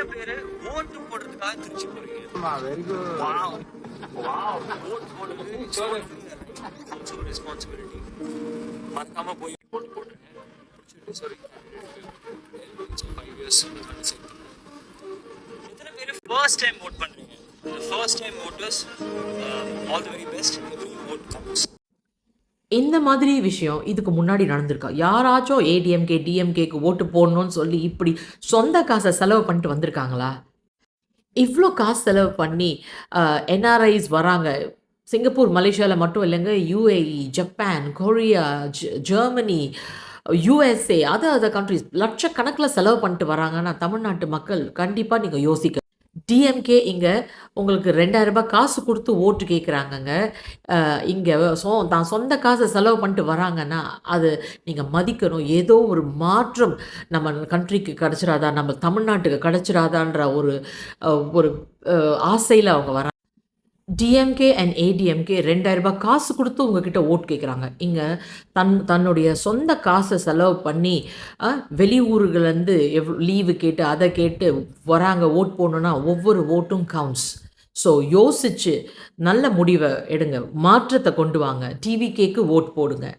எத்தனை பேரு ஓட்டு போடுறதுக்காக திருச்சி போறீங்க? Very good. Wow wow. ஓட்டு போடுறது ரெஸ்பான்சிபிலிட்டி. மறக்காம போய் ஓட்டு போடுங்க. சாரி, 5 இயர்ஸ் எத்தனை பேர் ஃபர்ஸ்ட் டைம் ஓட் பண்றீங்க? First time voters, all the very best. Every vote counts. இந்த மாதிரி விஷயம் இதுக்கு முன்னாடி நடந்திருக்கா? யாராச்சும் ஏடிஎம்கே டிஎம்கேக்கு ஓட்டு போடணும்னு சொல்லி இப்படி சொந்த காசை செலவு பண்ணிட்டு வந்திருக்காங்களா? இவ்வளோ காசு செலவு பண்ணி என்ஆர்ஐஸ் வராங்க. சிங்கப்பூர் மலேசியாவில் மட்டும் இல்லைங்க, UAE, Japan, Korea, Germany, USA, other countries லட்சக்கணக்கில் செலவு பண்ணிட்டு வராங்கன்னா தமிழ்நாட்டு மக்கள் கண்டிப்பாக நீங்கள் யோசிக்க. டிஎம்கே இங்கே உங்களுக்கு 2000 ரூபாய் காசு கொடுத்து ஓட்டு கேட்குறாங்கங்க. இங்கே தான் சொந்த காசை செலவு பண்ணிட்டு வராங்கன்னா அது நீங்கள் மதிக்கணும். ஏதோ ஒரு மாற்றம் நம்ம கண்ட்ரிக்கு கிடச்சிராதா, நம்ம தமிழ்நாட்டுக்கு கிடச்சிராதான்ற ஒரு ஒரு ஆசையில் அவங்க வராங்க. டிஎம்கே அண்ட் ஏடிஎம்கே 2000 ரூபாய் காசு கொடுத்து உங்ககிட்ட ஓட் கேட்குறாங்க. இங்கே தன்னுடைய சொந்த காசை செலவு பண்ணி வெளியூர்கள்லேருந்து லீவு கேட்டு அதை கேட்டு வராங்க ஓட் போடணுன்னா ஒவ்வொரு ஓட்டும் கவுண்ட்ஸ். ஸோ யோசித்து நல்ல முடிவை எடுங்க, மாற்றத்தை கொண்டு வாங்க. டிவிகேக்கு ஓட் போடுங்க.